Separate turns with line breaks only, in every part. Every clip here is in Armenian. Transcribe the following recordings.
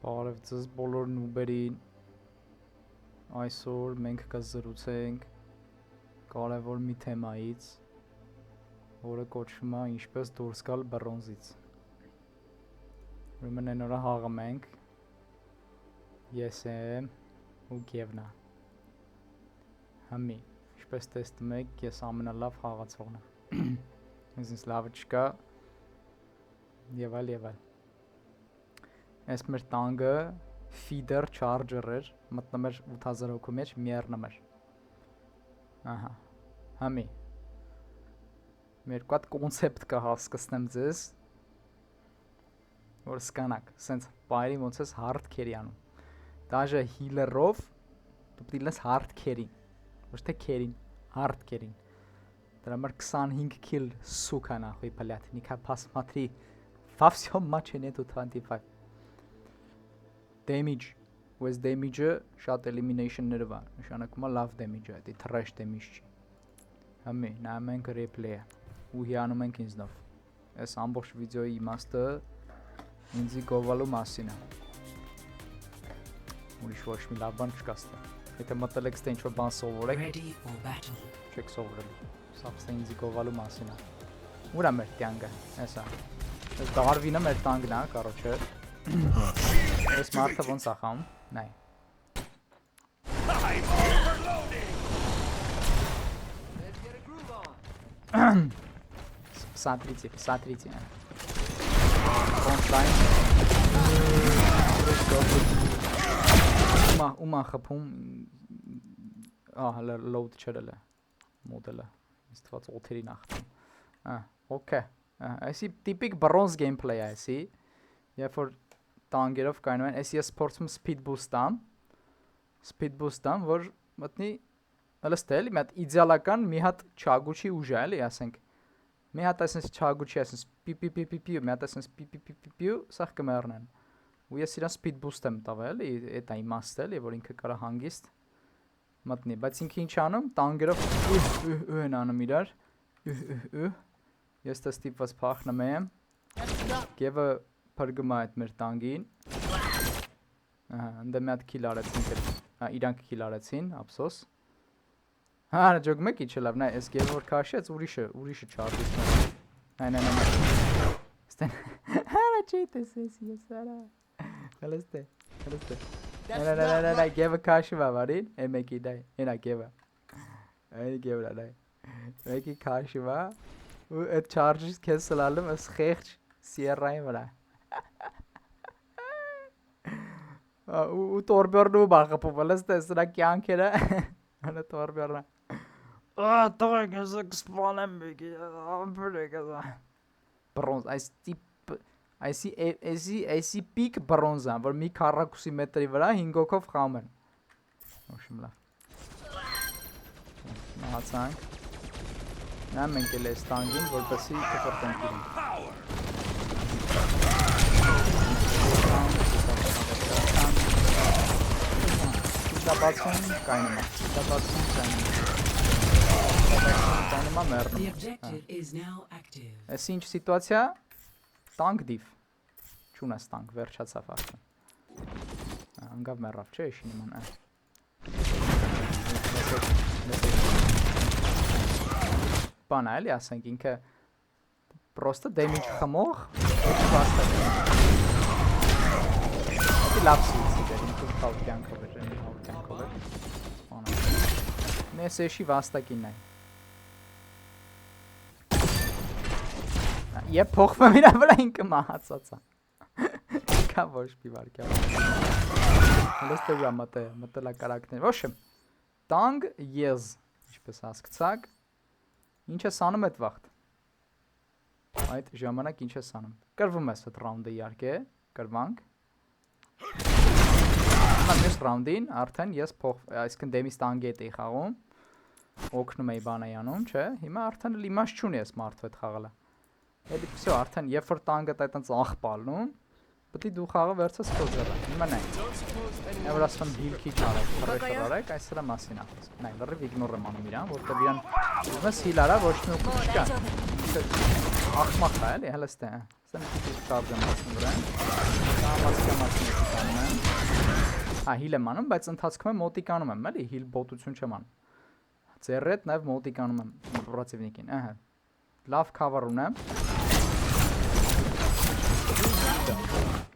Բարև ձեզ բոլոր նուբերին, այսօր մենք կզրուցենք կարևոր մի թեմայից, որը կոչվում է ինչպես դուրս գալ բրոնզից։ Ուրեմն այն օրը հաղում ենք, ես եմ ու Գևնա։ Համի, ինչպես տեսնում եք, ես ամենալավ խաղացողն եմ։ Ինձ լավը չկա, եւ այլ։ Այս մեր տանգը feeder charger էր, մտնում էր 8000 հոգու մեջ, միեռնում էր։ Ահա, համի։ Մեր կոտ կոնցեպտ կա հասկացնեմ ձեզ, որ սկանակ, սենց բայրի ոնց ես hard carry անում։ Դաժե healer-ով դու պետք է լես hard carry, ոչ թե carry, hard carry։ Դրա համար 25 kill сука нахуй, блядь, никак посмотри. Во всем матче нету 25. Damage, with damage-ը շատ elimination-ները վան, նշանակում է լավ damage-ը, դա trash damage չի։ Համի, նայում ենք replay-ը, ու հիանում ենք ինձնով։ Այս ամբողջ վիդեոյի իմաստը ինձի գովալու մասին է։ Ուրիշ ոչ մի լավ բան չկա ստա։ Եթե մտել եք ստե ինչ-որ բան սովորեք, չեք սովորելու։ Սա ստե ինձի գովալու մասին է։ Ուր է մեր տանգը, էսա։ Այս Դարվինը մեր տանգն է, կարոչը։ Այս մարդը ոնց է խաղում, նայ։ Смотрите. Фронтлайн. Ума խփում հələ load չրել է մոդելը իստված օթերին ախտում okay այսի տիպիկ բրոնզ gameplay է այսի երբ որ տանգերով կայնում են այսի ես փորձում speed boost-ամ որ մտնի հəլստել մի հատ իդեալական մի հատ չագուչի ուժ է էլի ասենք մի հատ այսպես չագուչի այսպես պի մի հատ այսպես պի սա կմեռնեն ու ես իրան speed boost եմ տվել էլի դա իմաստ էլի որ ինքը կարա հանգիստ մտնի բայց ինքը ինչ անում տանգերով են անում իրար ես դա ստիպված փախնում եմ Գևը փրկում է այդ մեր տանգին ընդ մի հատ kill արեցին իրանք kill արեցին ափսոս ջոգում եք իջը լավ նայ այս Գևը որ քաշեց ուրիշը չարդից նայ ստեն հարա չիտես ես արա հəլստե Նայ Գևը քաշում է վարին մեկի դայ այնա Գևը այ Գևը դայ մեկի քաշում է ու այդ charge-ից քեզ սլալում ես խեղճ Sierra-ի վրա ու տորբերնու բախապով հəլստե սրա կյանքերը հələ տորբերնա տղեկ ես կսպանեմ մեկի ամբրեկա բրոնզ այս տիպ Այսի պիկ բրոնզան, որ մի քառակուսի մետրի վրա 5 հոգով խաղում են։ Ոչմ լավ։ Նահացանք։ Նա մենք էլ այս տանգին, որպեսի կփրկենք իրեն։ Դաբացում կայնում մեռնում։ Այս ինչ սիտուացիա Տանկ դիվ, չունես տանկ, վերջացավ արդեն Անգավ մեռավ, չէ էշին իման Բան այլի ասենք ինքը Պրոստը դեմիջ խմող Ետի լավ սիցի դեր, ինքը խալ կյանքով էր Մեզ էշի վաստակին նայ Եվ փոխվում իրա վրա ինքը մահացած է Կա ոչ մի վարկյա Հլստը ուրա մտել է կարակներ Ոչմ Տանգ եզ Ինչպես հասկցակ Ինչ ես անում էդ վաղտ Այդ ժամանակ ինչ ես անում Կրվում ես այդ ռաունդը իարկե Կրվանք Մյուս ռաունդին արդեն ես այսքն դեմիս տանգի հետ էի խաղում Օգնում էի բան էի անում չէ Հիմա արդեն իմաստ չունի ես մարդու հետ խաղալը Էլի всё արդեն երբ որ տանգը այտենց աղբալնում պետք է դու խաղը վերցես քո ձեռը հիմա նայ Եվ ասում հիլքի չարեք ֆրեշ արեք այս սրա մասին է նայ լրիվ իգնոր եմ անում իրան որտեղ իրան ուզես հիլ արա ոչ մի օգուտ չկա ախմախ է էլի հələ ստե սա մի քիչ կարճ եմ ասում վրան դա մասկա Հա, հիլ եմ անում, բայց ընթացքում եմ մոտիկանում եմ, էլի, հիլ բոտություն չեմ անում։ Ձեռի հետ նաև մոտիկանում եմ պրոցիվնիկին, ահա։ Լավ cover ունեմ։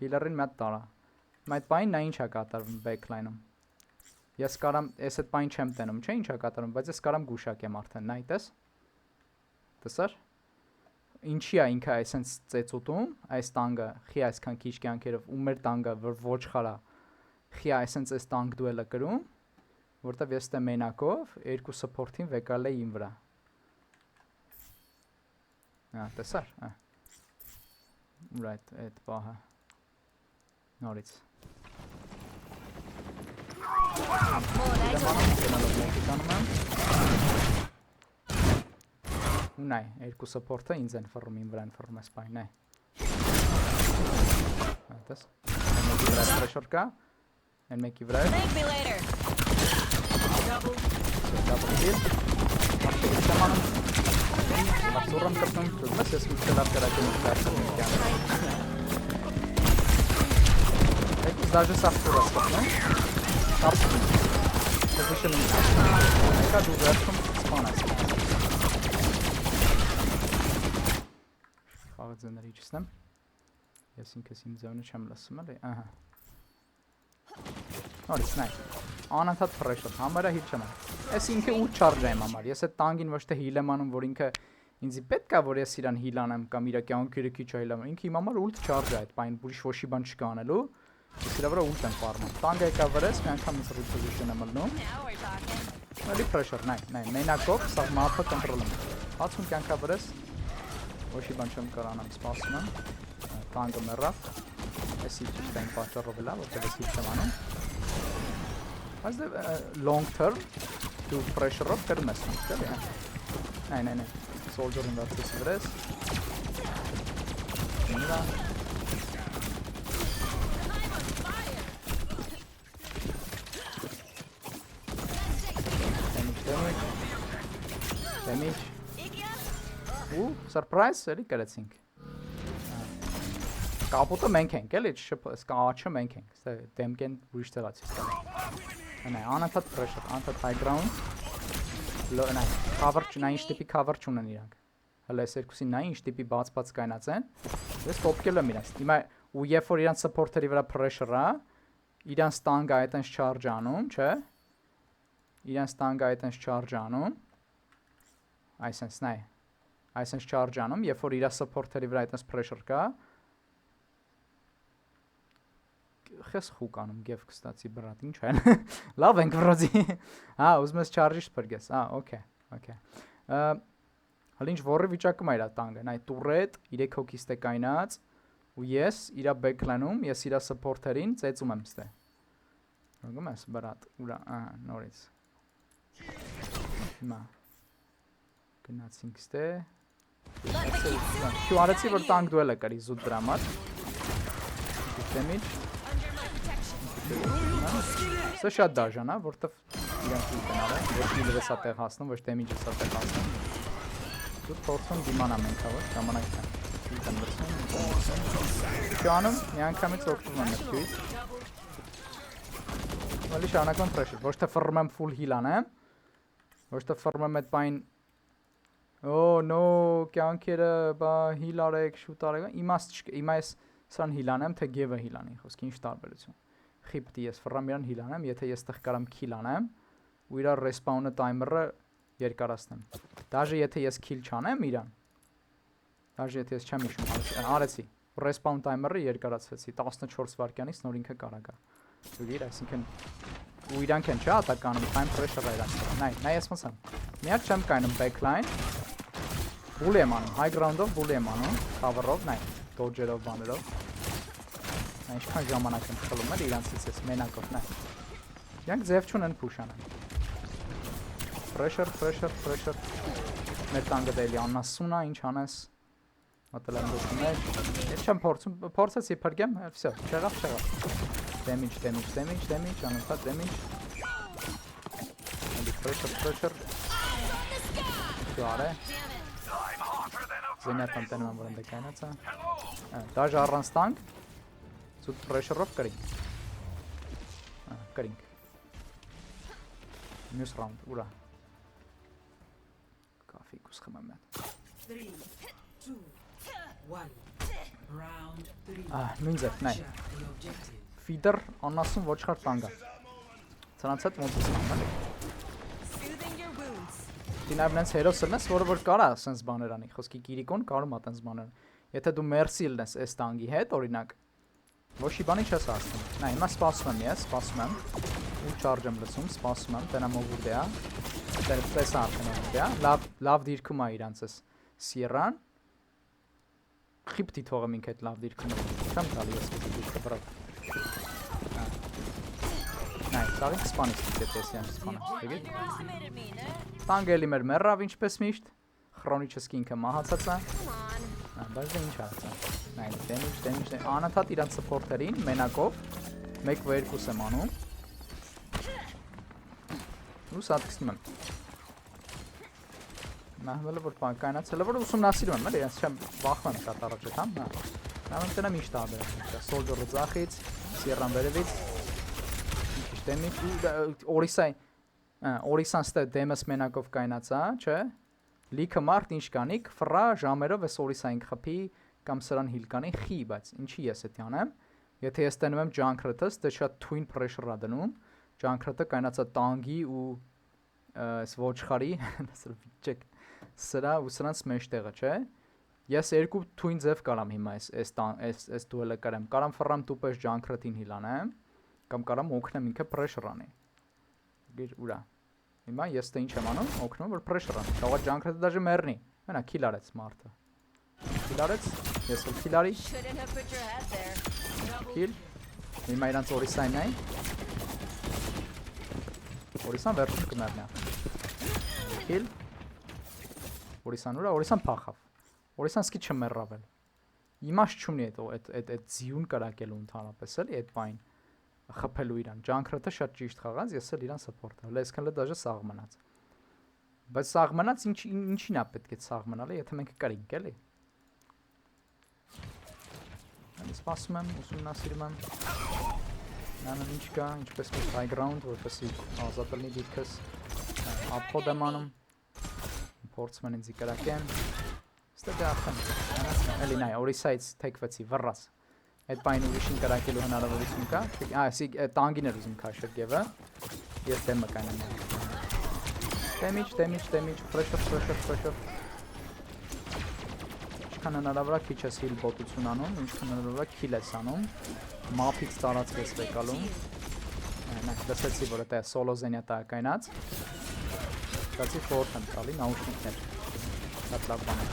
Հիլերին մեծ տարա։ Այդ պայն նա ինչ է կատարվում backline-ում։ Ես կարամ, ես այդ պայն չեմ տենում, չէ՞ ինչ է կատարվում, բայց ես կարամ գուշակեմ արդեն, նայ տես։ Տեսար։ Ինչի է ինքը այսպես ծեծուտում, այս տանգը, խի այսքան քիչ կյանքերով ու մեր տանգը, որ ոչ խարա, խի այսպես այս տանգ դուելը կրում, որտեվ ես դե մենակով երկու support-ին վեկալ է իմ վրա։ Հա, տեսար, հա։ Right, այդ բահը։ Նորից։ Ունայ, երկու support-ը ինձ են ֆռում, իմ վրա են ֆռում ես պայն, նայ։ Այդպես։ Մեկի վրա pressure կա, են մեկի վրա է։ Double kill։ Մարդիկ եմ անում։ Ապսորան կրտում, դուս ես ուշ լավ կրակում եմ դարձում եմ կյանք։ Այդ դաժե սախտուր ասպատնում։ Ապսում։ Position կա դու վերջում սպան ես։ Խաղը ձեների չսնեմ։ Ես ինքս իմ ձևնը չեմ լսում էլի, ահա։ Նորից նայ։ Անընդհատ pressure, համարը հիլ չեմ անում։ Ես ինքը 8 charge եմ համար։ Ես այդ տանգին ոչ թե հիլ եմ անում, որ ինքը ինձի պետք է որ ես իրան հիլ անեմ կամ իր կյանքերը քիչ այլ անում։ Ինքը իմ համար ult charge է այդ բան, ուրիշ ոչի բան չկա անելու։ Ես իրա վրա ult եմ ֆարմում։ Տանգը եկա վրես, մի անգամ ինձ reposition եմ ելնում։ Էլի pressure, նայ, մենակով սա map-ը control եմ։ 60 կյանքա վրես։ Ոչի բան չեմ կարանամ, սպասում եմ։ Տանգը մեռավ։ Ես իջ տան պատճառով էլա, որտեղ ես իջ եմ անում։ Բայց դե long term դու pressure-ով կրում ես, էլի։ Նայ։ Soldier-ին վերցրեցի վրես։ Նրա Damage. Surprise, էլի կրեցինք։ Կապոտը մենք ենք, էլի, կաչը մենք ենք, ստե դեմքեն ուրիշ տեղացի ստալի։ Նայ, անընդհատ pressure, անընդհատ high ground։ Նայ, cover, նա ինչ տիպի cover չունեն իրանք։ Հələ այս երկուսին նա ինչ տիպի բաց կայնած են։ Ես տոպկել եմ իրանց։ Հիմա ու երբ որ իրանց support-երի վրա pressure-ը, իրանց տանգը այդպես charge անում, չէ՞։ Իրանց տանգը այդպես charge անում։ Այսպես նայ։ Այսպես charge անում, երբ որ իր support-երի վրա այդպես pressure կա։ Խես խուկ անում, գև կստացի բրատ, ինչ են։ Լավ ենք վրոզի։ Հա, ուզում ես charge-ից բրգես։ Okay։ Հələ ինչ որը վիճակում է իր տանգը, նայ turret 3 հոգիս է կայնած ու ես իր backline-ում, ես իր support-երին ծեծում եմ ստե։ Գնում ես բրատ, ուրա, նորից։ Հիմա գնացինք ստե։ Շու արեցի որ տանգ դուել է կարի զուտ դրա համար։ Damage։ Սա շատ դաժան է, որտեվ իրանք ուտեն արել, ոչ մի լվես է տեղ հասնում, ոչ damage-ը սա տեղ հասնում։ Դու փորձում դիմանամ ենք հավը, ժամանակ եմ լրսում։ Շու անում, մի անգամից օգտվում եմ այդ քյուից։ Վալի շարունակում pressure, ոչ թե ֆռում եմ full heal անեմ, ոչ թե ֆռում եմ այդ բայն no, կյանքերը, բա heal արեք, շուտ արեք, իմաստ չկա, հիմա ես սրան heal անեմ, թե գևը heal անի, խոսքի ինչ տարբերություն։ Խիպտի ես ֆռամ իրան heal անեմ, եթե ես տեղ կարամ kill անեմ, ու իր respawn-ը timer-ը երկարացնեմ։ Դաժե եթե ես kill չանեմ իրան, դաժե եթե ես չեմ հիշում, արեցի, respawn timer-ը երկարացրեցի, 14 վայրկյանից նոր ինքը կարող է։ Դուր, այսինքն ու իրանք են չէ ատականում, time pressure-ը իրանք։ Նայ ես ոնց եմ։ Միակ չեմ կայնում backline։ Bully եմ անում, high ground-ով bully եմ անում, cover-ով, նայ, dodge-երով, բաներով։ Նայ, ինչքան ժամանակ եմ խլում էլ իրանցից ես մենակով, նայ։ Իրանք ձև չունեն push անեն։ Pressure։ Մեր տանգը դելի անասուն է, ինչ անես։ Մտել եմ դոքումներ։ Ես չեմ փորձեցի փրկեմ, վсё, չեղավ։ Damage, անընդհատ damage։ Pressure։ Դարե։ Զենյատան տենում եմ, որ ընդ է կայնած է։ Դաժ առանց տանք, զուտ pressure-ով կրի։ կրինք։ Մյուս ռաունդ, ուրա։ Կաֆի կուս խմեմ մետ։
3, 2, 1. Round 3.
Նույն ձև, նայ։
Capture the objective.
Ֆիդեր անասուն ոչխար տանգա։ Սրանց հետ ոնց է անում։
Soothing your wounds.
Դի նաև նենց հերոսը լնես, որը որ կարա սենց բաներ անի, խոսքի Կիրիկոն կարում ա տենց բաներ։ Եթե դու մերսի լնես այս տանգի հետ, օրինակ, ոչի բանի չես հասնում։ Նա հիմա սպասում եմ ես, սպասում եմ։ Ու չարժ եմ լսում, սպասում եմ, տենամ ով ուր դեա։ Պես արդեն ով դեա։ Լավ դիրքում ա իրանց էս Սիերան։ Խիպտի թողեմ ինք այդ լավ դիրքում։ Չեմ տալի ես դիրքը վրա։ Նայ, ցավիկ սպանից դե տեսիան սպանա։ Դեպի։
Underestimated me, no?
Տանգելի մեր մեռավ ինչպես միշտ։ Քրոնիչեսկի ինքը մահացած է։
Come on.
Բայց դե ինչ արած։ Նայ, դեմիջ անընդհատ իրանց սփորթերին մենակով 1v2 եմ անում։ Ու սատկստում եմ։ Նահվելը որ կայնացել է որ ուսումնասիրում եմ, էլի, ես չեմ վախում եմ շատ առաջ եմ, հա։ Նա մենտենա միշտ ադերեսը, Soldier-ը ձախից, Sierra-ն վերևից։ Ինչ դեմիջ ու Օրիսան ստե դեմս մենակով կայնացա, չէ։ Լիքը մարդ ինչ կանիք, ֆրա ժամերով էս Օրիսային խփի կամ սրան հիլ կանի խի, բայց ինչի ես էդի անեմ։ Եթե ես տենում եմ Junkrat-ս, դե շատ twin pressure-ա դնում։ Junkrat-ը կայնացա տանգի ու այս ոչխարի, վիճեք սրա ու սրանց մեջտեղը, չէ։ Ես երկու twin ձև կարամ հիմա այս դուելը կարամ։ Կարամ ֆռամ տուպես Junkrat-ին հիլ անեմ, կամ կարամ օգնեմ ինքը pressure անի։ Գիր ուրա։ Հիմա ես դե ինչ եմ անում, օգնում որ pressure անի։ Կարող է Junkrat-ը դաժե մեռնի։ Մենա kill արեց մարդը։ Kill արեց, ես էլ kill արի։
Shouldn't have put your head there.
Kill։ Հիմա իրանց Օրիսային է։ Օրիսան վերջում կմեռնա։ Kill։ Օրիսան ուրա, Օրիսան փախավ։ Օրիսան սկի չմեռավել։ Իմաստ չունի այդ ձիուն կրակելու ընդհանրապես էլի այդ բան խփելու իրան։ Junkrat-ը շատ ճիշտ խաղաց, ես էլ իրան support-ը։ Լեսքնը դաժե սաղ մնաց։ Բայց սաղ մնաց ինչին է պետք է սաղ մնալը, եթե մենք կրինք էլի։ Ես սպասում եմ, ուսումնասիրում եմ։ Նանան ինչ կա, ինչպես մի high ground, որպեսզի ազատ լինի դիրքս։ Upload եմ անում։ Փորձում են ինձ կրակեն։ Ստե դե արդեն։ Էլի նայ, Օրիսայից թեքվեցի, վռած։ Այդ բանը ուրիշին կրակելու հնարավորություն կա։ Այսի տանգին էր ուզում քաշել ես դեմը կանեմ։ Damage, pressure։ Ինչքան հնարավոր է քիչ ես heal բոտություն անում, ինչքան հնարավոր է kill ես անում։ Map-ից տարածվեց վեկալում։ Նա դասեցի որ դա solo zenյատա կայնած։ Դասի ֆորտ եմ տալի նաուշնիկներ։ Շատ լավ բան է։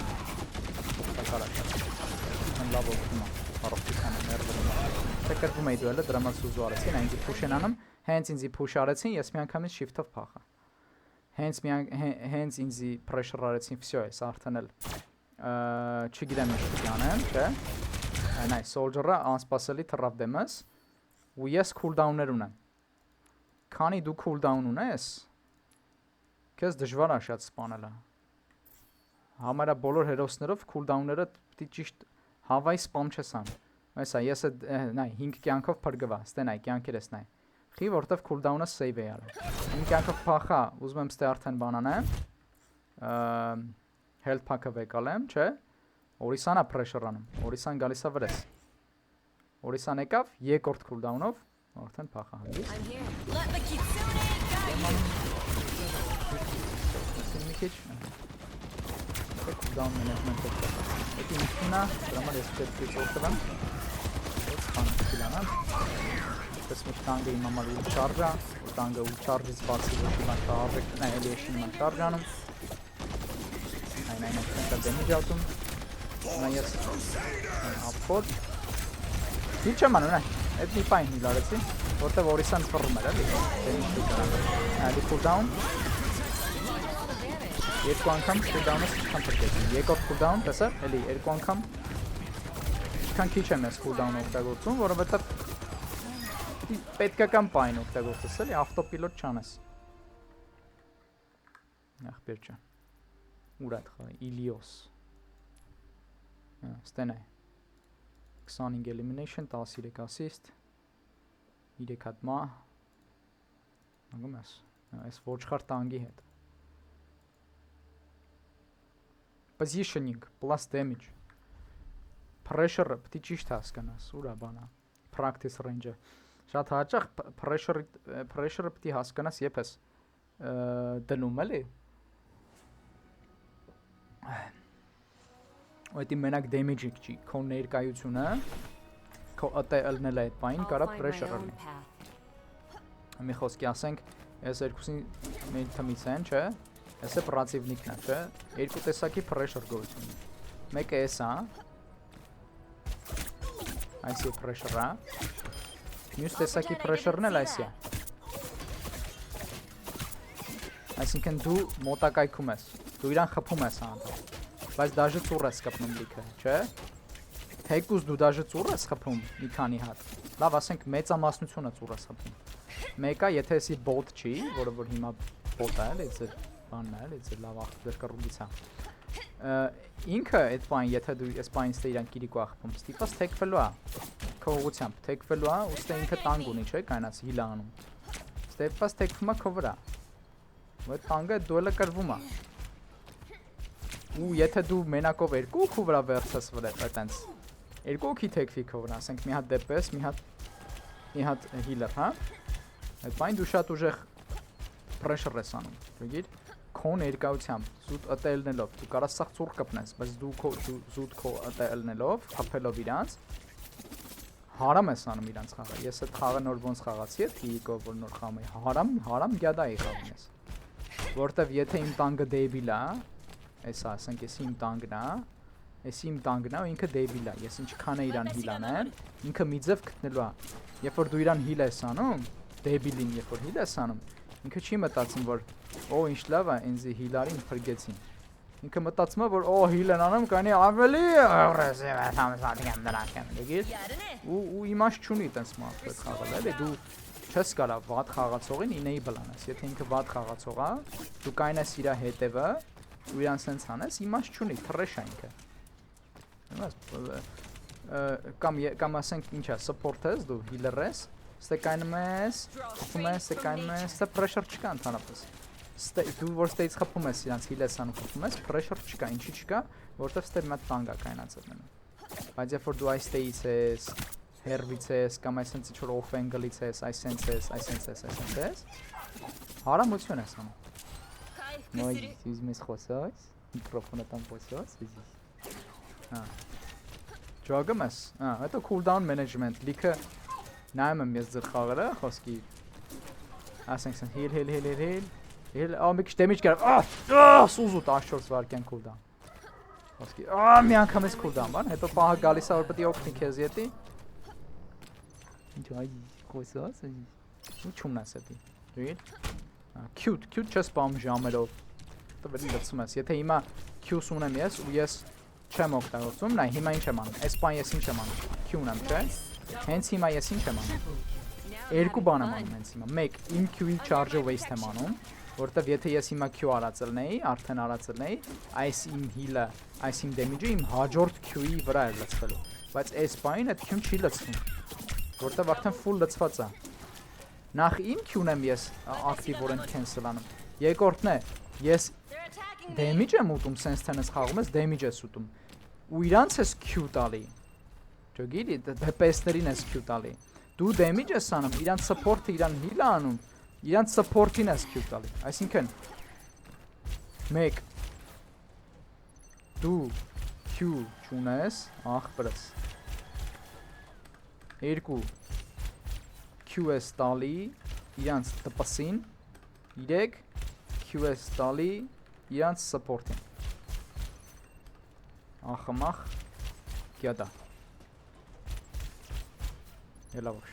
Շատ լավ օգնում է։ Առողջության ներդրում։ Տեկրվում էի դուելը դրամալ սուզու արեցին, այնձի push են անում, հենց ինձի push արեցին, ես միանգամից shift-ով փախա։ Հենց ինձի pressure արեցին, всё, ես արդեն էլ չգիտեմ ինչ անեմ, չէ։ Նայ, Soldier-ը անսպասելի թռավ դեմս, ու ես cooldown-ներ ունեմ։ Քանի դու cooldown ունես, քեզ դժվար է շատ սպանելը։ Համարա բոլոր հերոսներով cooldown-ները պիտի ճիշտ հավայի spam չես անում։ Այսա ես նայ 5 կյանքով փրկվա, ստե նայ կյանքերս նայ։ Խի որտեվ cooldown-ը save է արել։ 5 կյանքով փախա, ուզում եմ ստե արդեն բան անեմ։ Health pack-ը վեկալեմ, չէ։ Օրիսանա pressure անում։ Օրիսան գալիս է վրես։ Օրիսան եկավ, երկրորդ cooldown-ով, արդեն փախա հանգիստ։
I'm here. Let the kitsune guide you.
Մի քիչ։ Cooldown management-ը։ Դա ինքնա, դրա համար ես պետք է օգտվեմ։ Պես մի տանգը իմ համար ուլ շարժ է, տանգը ուլ շարժից բացի ոչ իմ շարժեք, նայ էլի էշին իմ շարժ անում։ Այն կենտա դեմիջ ատում։ Նա ես ապոտ։ Հիլ չեմ անում, նայ, այդ մի պայն հիլ արեցի, որտև Օրիսան ֆռում էր, էլի, դեմիջ դուկան։ Այլի cooldown։ Երկու անգամ cooldown-ը սկան պրկեցին, երկորդ cooldown, տեսար, էլի, երկու անգամ քան քիչ եմ ես cooldown-ը օգտագործում, որովհետև պետքական պայն օգտագործես, էլի, ավտոպիլոտ չանես։ Ախպեր ջան։ Ուր է խաղը, Ilios։ Ստենայ։ 25 elimination, 13 assist, 3 հատ մահ, Անգամ այս ոչխար տանգի հետ։ Positioning plus damage։ Pressure-ը պետք է ճիշտ հասկանաս, ուրա բանա։ Practice range-ը։ Շատ հաճախ pressure-ը պետք է հասկանաս, երբ ես դնում էլի։ Այդ մենակ damage-ը չի, քո ներկայությունը, քո ATL-ն է այդ բանին, կարա pressure-ը լինի։ Մի խոսքի ասենք, այս երկուսին մեր թմից են, չէ։ Այս է պրացիվնիկն է, չէ։ Երկու տեսակի pressure գոյություն ունի։ Մեկը էս է։ Այս է pressure-ը։ Մյուս տեսակի pressure-ն էլ այս է։ Այսինքն դու մոտակայքում ես, դու իրան խփում ես անդա։ Բայց դաժե ծուռ ես կպնում լիքը, չէ։ Թեկուզ դու դաժե ծուռ ես խփում մի քանի հատ։ Լավ, ասենք մեծամասնությունը ծուռ ես խփում։ Մեկը, եթե էսի bot չի, որը որ հիմա bot է, էլի ձեր բանն է, էլի ձեր լավ ախտեր կռուլից է։ Ինքը այդ բան, եթե դու այս բանից դե իրան կիրիկու ախփում, ստիպած թեքվելու է։ Քո ուղությամբ թեքվելու է, ուստի ինքը տանգ ունի, չէ, կանաց հիլա անում։ Ստիպած թեքվում է քո վրա։ Այդ տանգը դուելը կրվում է։ Ու եթե դու մենակով երկու քու վրա վերցես վրա, այտենց։ Երկու քի թեքվի քո վրա, ասենք մի հատ DPS, մի հատ healer, հա։ Այդ բան դու շատ ուժեղ pressure ես անում, գիտի՞։ Քո ներկայությամբ զուտ ATL-նելով դու կարաս սաղ ծուռ կպնես, բայց դու զուտ քո ATL-նելով, խփելով իրանց, հարամ ես անում իրանց խաղը։ Ես այդ խաղը նոր ոնց խաղացի, այդ հիիկով որ նոր խաղում էի, հարամ գյադա էի խաղում ես։ Որտեվ եթե իմ տանգը դեբիլ է, այս ասենք էս իմ տանգն է, էս իմ տանգն է, ու ինքը դեբիլ է, ես ինչքան է իրան հիլ անել, ինքը մի ձև գտնելու է։ Երբ որ դու իրան հիլ ես անում, դեբիլին երբ որ հիլ ես անում, ինքը չի մտածում որ օ ինչ լավ է, ինձ հիլարին փրկեցին։ Ինքը մտածում է որ օ հիլ են անում, կանի ավելի aggressive է համեսարիան դրանք են, գիտի՞։ Ու իմաստ չունի այտենց մարդու հետ խաղալ, էլի դու չես կարա վատ խաղացողին enable անես, եթե ինքը վատ խաղացող է, դու կայնես իր հետևը, ու իրան սենց անես, իմաստ չունի, trash է ինքը։ Կամ ասենք ինչ է, support ես դու, healer ես, ստեկայնում ես, խփում ես, ստեկայնում ես, ստե pressure չկա ընդհանրապես։ Դու որ ստեից խփում ես իրանց heal ես անում խփում ես, pressure չկա, ինչի չկա, որտեվ ստե մի հատ տանգ է կայնացել մնում։ Բայց երբ որ դու այս ստեից ես, հերվից ես, կամ այս սենց ինչ-որ off angle-ից ես, այս սենց ես, հարամություն ես անում։ Նոյ, ուզում ես խոսած, միկրոֆոնը տան խոսած, հա։ Ճոգում ես, հետո cooldown management, լիքը նայում եմ ես ձեր խաղերը, խոսքի, ասենք սեն, heal, մի քիչ damage կարավ, սուզու 14 վարկյան cooldown, խոսքի, մի անգամ ես cooldown, բան, հետո պահը գալիս է, որ պետի օգնի քեզ ետի, ինչ այ խոսած, ու չումն ես ետի, դույր, cute չես պահում ժամերով, հետո վերի լծում ես, եթե հիմա Q-ս ունեմ ես, ու ես չեմ օգտագործում, նայ, հիմա ինչ եմ անում, այս բան ես ինչ եմ անում, Q ունեմ, չէ, հենց հիմա ես ինչ եմ անում, երկու բան եմ անում հենց հիմա, մեկ, իմ Q-ի charge-ը waste եմ անում, որտեվ եթե ես հիմա Q արածելնեի, արդեն արածելնեի, այս իմ heal-ը, այս իմ damage-ը իմ հաջորդ Q-ի վրա էր լծվելու, բայց այս բանին այդ Q-ն չի լծվում, որտեվ արդեն full լծված է, նախ իմ Q-ն եմ ես ակտիվորեն cancel անում, երկորդն է, ես damage եմ ուտում, sense tennis խաղում ես, damage ես ուտում, ու իրանց ես Q տալի, ճոգիլի, DPS-ներին ես Q տալի, դու damage ես անում, իրանց support-ը իրան heal անում, իրանց support-ին ես Q տալի, այսինքն, մեկ, դու Q չունես, աղբրս, երկու, Q ես տալի, իրանց DPS-ին, 3, Q ես տալի, իրանց support-ին, ախմախ, գյադա, ելա ոչ։